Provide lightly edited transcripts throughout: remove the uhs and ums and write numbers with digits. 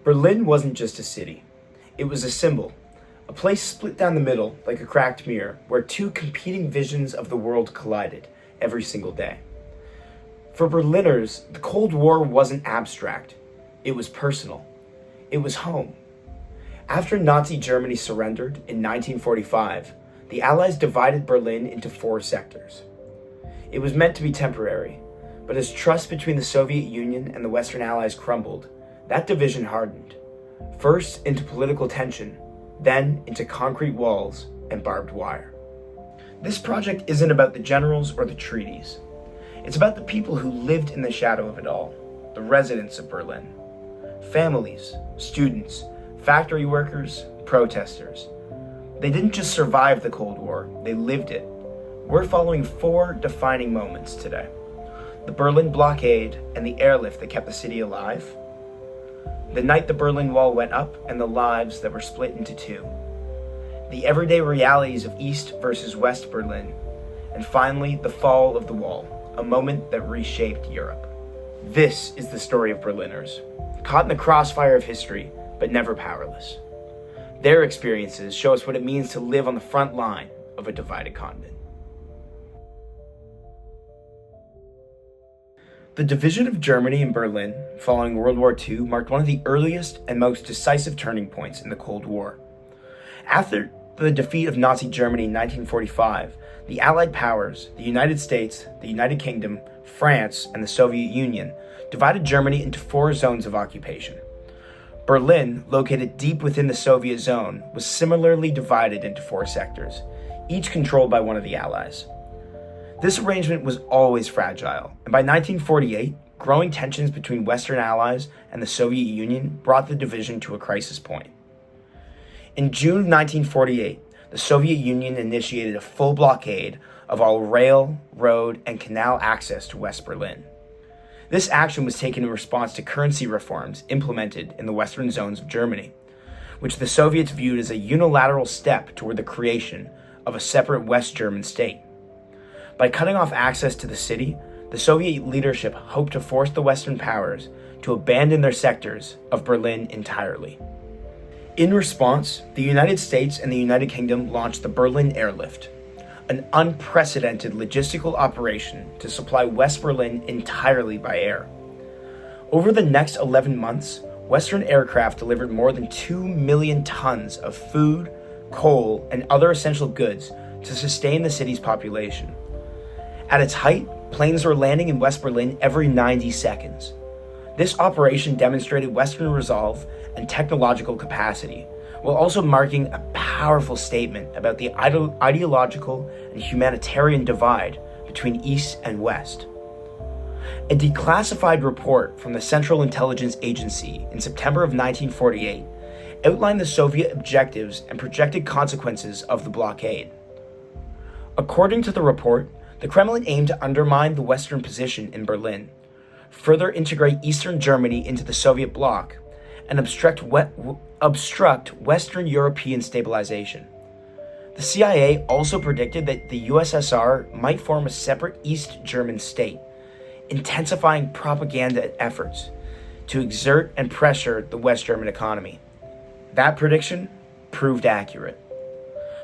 Berlin wasn't just a city. It was a symbol, a place split down the middle like a cracked mirror where two competing visions of the world collided every single day. For Berliners, the Cold War wasn't abstract. It was personal. It was home. After Nazi Germany surrendered in 1945, the Allies divided Berlin into 4 sectors. It was meant to be temporary, but as trust between the Soviet Union and the Western Allies crumbled, that division hardened, first into political tension, then into concrete walls and barbed wire. This project isn't about the generals or the treaties. It's about the people who lived in the shadow of it all, the residents of Berlin. Families, students, factory workers, protesters. They didn't just survive the Cold War, they lived it. We're following 4 defining moments today: the Berlin blockade and the airlift that kept the city alive, the night the Berlin Wall went up and the lives that were split into 2, the everyday realities of East versus West Berlin, and finally, the fall of the wall, a moment that reshaped Europe. This is the story of Berliners, caught in the crossfire of history, but never powerless. Their experiences show us what it means to live on the front line of a divided continent. The division of Germany and Berlin following World War II marked one of the earliest and most decisive turning points in the Cold War. After the defeat of Nazi Germany in 1945, the Allied powers, the United States, the United Kingdom, France, and the Soviet Union, divided Germany into 4 zones of occupation. Berlin, located deep within the Soviet zone, was similarly divided into 4 sectors, each controlled by one of the Allies. This arrangement was always fragile, and by 1948, growing tensions between Western allies and the Soviet Union brought the division to a crisis point. In June of 1948, the Soviet Union initiated a full blockade of all rail, road, and canal access to West Berlin. This action was taken in response to currency reforms implemented in the western zones of Germany, which the Soviets viewed as a unilateral step toward the creation of a separate West German state. By cutting off access to the city, the Soviet leadership hoped to force the Western powers to abandon their sectors of Berlin entirely. In response, the United States and the United Kingdom launched the Berlin Airlift, an unprecedented logistical operation to supply West Berlin entirely by air. Over the next 11 months, Western aircraft delivered more than 2 million tons of food, coal, and other essential goods to sustain the city's population. At its height, planes were landing in West Berlin every 90 seconds. This operation demonstrated Western resolve and technological capacity, while also marking a powerful statement about the ideological and humanitarian divide between East and West. A declassified report from the Central Intelligence Agency in September of 1948 outlined the Soviet objectives and projected consequences of the blockade. According to the report, the Kremlin aimed to undermine the Western position in Berlin, further integrate Eastern Germany into the Soviet bloc, and obstruct Western European stabilization. The CIA also predicted that the USSR might form a separate East German state, intensifying propaganda efforts to exert and pressure the West German economy. That prediction proved accurate.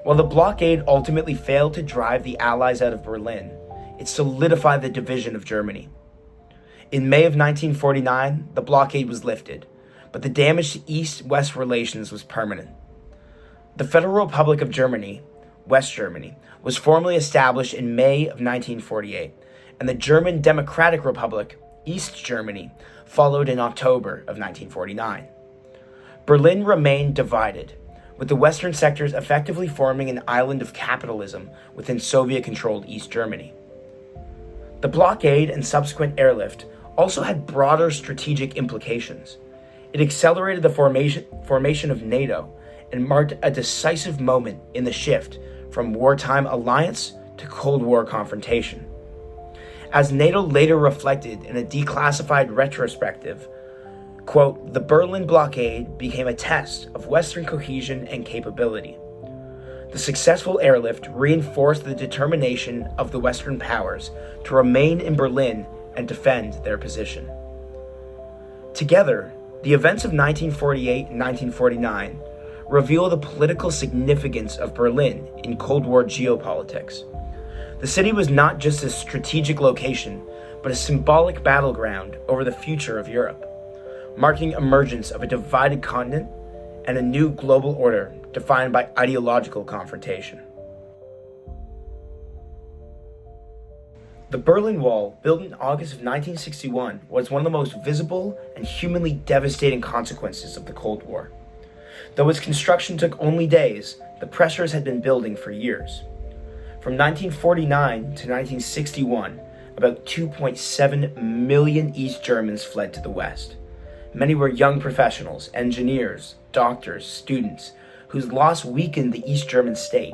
While the blockade ultimately failed to drive the Allies out of Berlin, it solidified the division of Germany. In May of 1949, the blockade was lifted, but the damage to East-West relations was permanent. The Federal Republic of Germany, West Germany, was formally established in May of 1948, and the German Democratic Republic, East Germany, followed in October of 1949. Berlin remained divided, with the western sectors effectively forming an island of capitalism within Soviet-controlled East Germany. The blockade and subsequent airlift also had broader strategic implications. It accelerated the formation of NATO and marked a decisive moment in the shift from wartime alliance to Cold War confrontation. As NATO later reflected in a declassified retrospective, quote, "The Berlin blockade became a test of Western cohesion and capability. The successful airlift reinforced the determination of the Western powers to remain in Berlin and defend their position." Together, The events of 1948 and 1949 reveal the political significance of Berlin in Cold War geopolitics. The city was not just a strategic location, but a symbolic battleground over the future of Europe, marking emergence of a divided continent and a new global order defined by ideological confrontation. The Berlin Wall, built in August of 1961, was one of the most visible and humanly devastating consequences of the Cold War. Though its construction took only days, the pressures had been building for years. From 1949 to 1961, about 2.7 million East Germans fled to the West. Many were young professionals, engineers, doctors, students, whose loss weakened the East German state.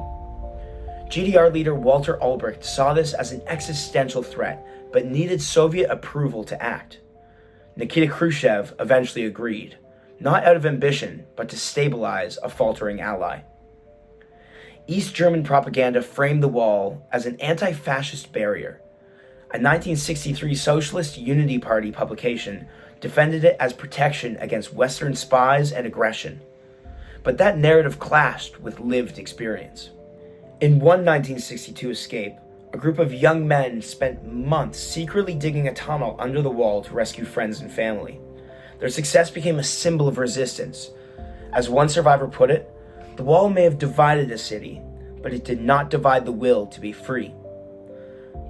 GDR leader Walter Ulbricht saw this as an existential threat, but needed Soviet approval to act. Nikita Khrushchev eventually agreed, not out of ambition, but to stabilize a faltering ally. East German propaganda framed the wall as an anti-fascist barrier. A 1963 Socialist Unity Party publication defended it as protection against Western spies and aggression. But that narrative clashed with lived experience. In one 1962 escape, a group of young men spent months secretly digging a tunnel under the wall to rescue friends and family. Their success became a symbol of resistance. As one survivor put it, the wall may have divided a city, but it did not divide the will to be free.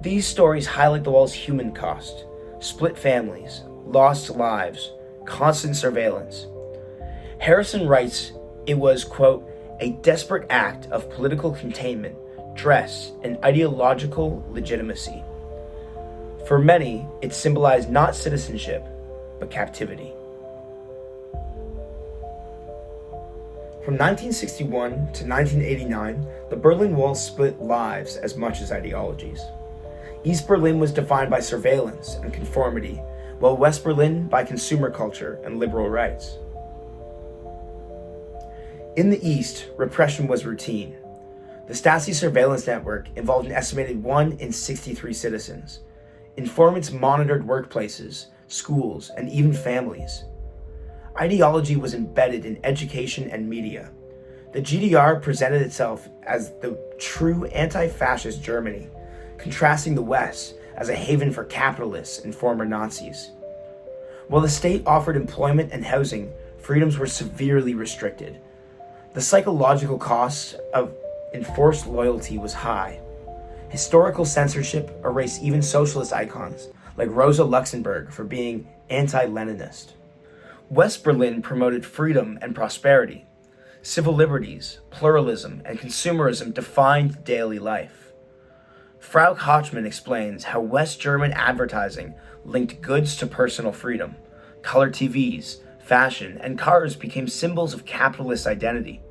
These stories highlight the wall's human cost: split families, lost lives, constant surveillance. Harrison writes it was, quote, a desperate act of political containment, dress, and ideological legitimacy. For many, it symbolized not citizenship, but captivity. From 1961 to 1989, the Berlin Wall split lives as much as ideologies. East Berlin was defined by surveillance and conformity, while West Berlin by consumer culture and liberal rights. In the East, repression was routine. The Stasi surveillance network involved an estimated 1 in 63 citizens. Informants monitored workplaces, schools, and even families. Ideology was embedded in education and media. The GDR presented itself as the true anti-fascist Germany, contrasting the West as a haven for capitalists and former Nazis. While the state offered employment and housing, freedoms were severely restricted. The psychological cost of enforced loyalty was high. Historical censorship erased even socialist icons like Rosa Luxemburg for being anti-Leninist. West Berlin promoted freedom and prosperity. Civil liberties, pluralism, and consumerism defined daily life. Frau Kochman explains how West German advertising linked goods to personal freedom. Color TVs, fashion, and cars became symbols of capitalist identity.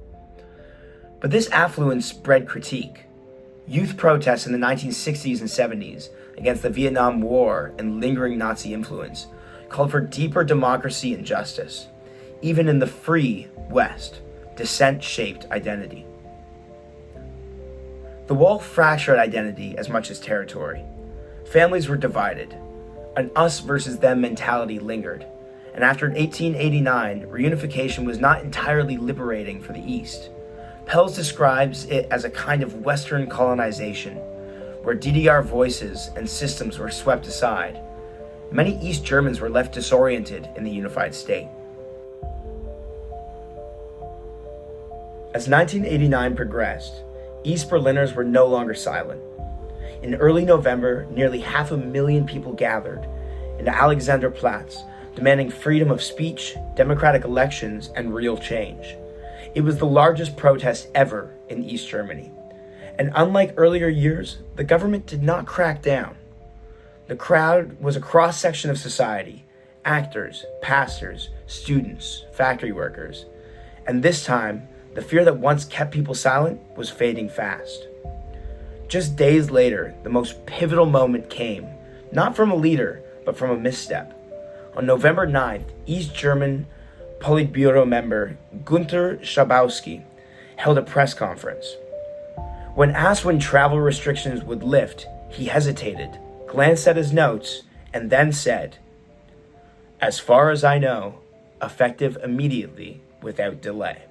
But this affluence bred critique. Youth protests in the 1960s and 70s against the Vietnam War and lingering Nazi influence called for deeper democracy and justice. Even in the free West, dissent shaped identity. The wall fractured identity as much as territory. Families were divided. An us versus them mentality lingered. And after 1889, reunification was not entirely liberating for the East. Pels describes it as a kind of Western colonization, where DDR voices and systems were swept aside. Many East Germans were left disoriented in the unified state. As 1989 progressed, East Berliners were no longer silent. In early November, nearly 500,000 people gathered in the Alexanderplatz, demanding freedom of speech, democratic elections, and real change. It was the largest protest ever in East Germany. And unlike earlier years, the government did not crack down. The crowd was a cross-section of society: actors, pastors, students, factory workers. And this time, the fear that once kept people silent was fading fast. Just days later, the most pivotal moment came, not from a leader, but from a misstep. On November 9th, East German Politburo member Günter Schabowski held a press conference. When asked when travel restrictions would lift, he hesitated, glanced at his notes, and then said, "As far as I know, effective immediately without delay.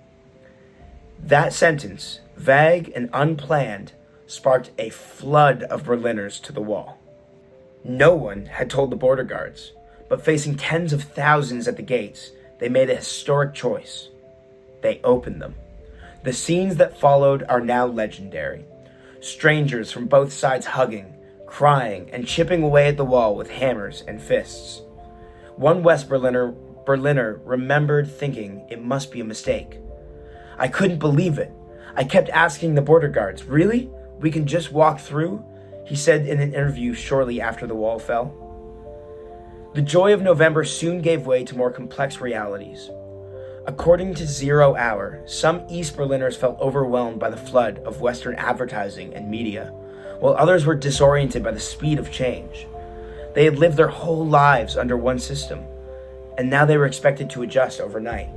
That sentence, vague and unplanned, sparked a flood of Berliners to the wall. No one had told the border guards, but facing tens of thousands at the gates, they made a historic choice. They opened them. The scenes that followed are now legendary. Strangers from both sides hugging, crying, and chipping away at the wall with hammers and fists. One West Berliner remembered thinking it must be a mistake. I couldn't believe it. I kept asking the border guards, "Really? We can just walk through?" he said in an interview shortly after the wall fell. The joy of November soon gave way to more complex realities. According to Zero Hour, some East Berliners felt overwhelmed by the flood of Western advertising and media, while others were disoriented by the speed of change. They had lived their whole lives under one system, and now they were expected to adjust overnight.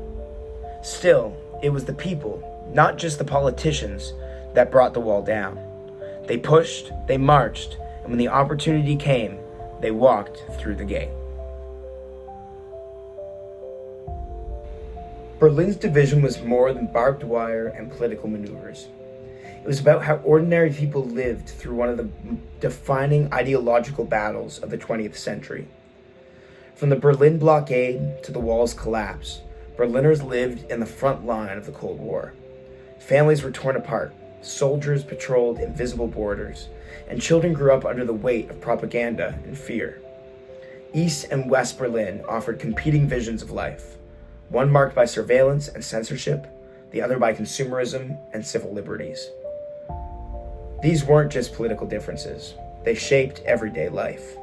Still, it was the people, not just the politicians, that brought the wall down. They pushed, they marched, and when the opportunity came, they walked through the gate. Berlin's division was more than barbed wire and political maneuvers. It was about how ordinary people lived through one of the defining ideological battles of the 20th century. From the Berlin blockade to the wall's collapse, Berliners lived in the front line of the Cold War. Families were torn apart, soldiers patrolled invisible borders, and children grew up under the weight of propaganda and fear. East and West Berlin offered competing visions of life, one marked by surveillance and censorship, the other by consumerism and civil liberties. These weren't just political differences, they shaped everyday life.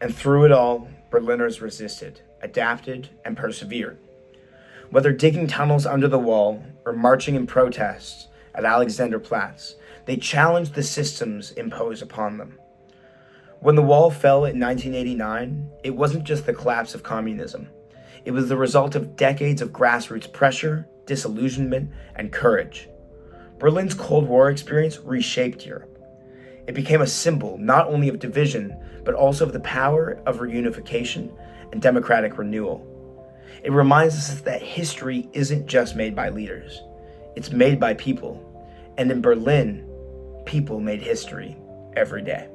And through it all, Berliners resisted, adapted, and persevered. Whether digging tunnels under the wall or marching in protests at Alexanderplatz, they challenged the systems imposed upon them. When the wall fell in 1989, it wasn't just the collapse of communism. It was the result of decades of grassroots pressure, disillusionment, and courage. Berlin's Cold War experience reshaped Europe. It became a symbol not only of division, but also of the power of reunification and democratic renewal. It reminds us that history isn't just made by leaders. It's made by people. And in Berlin, people made history every day.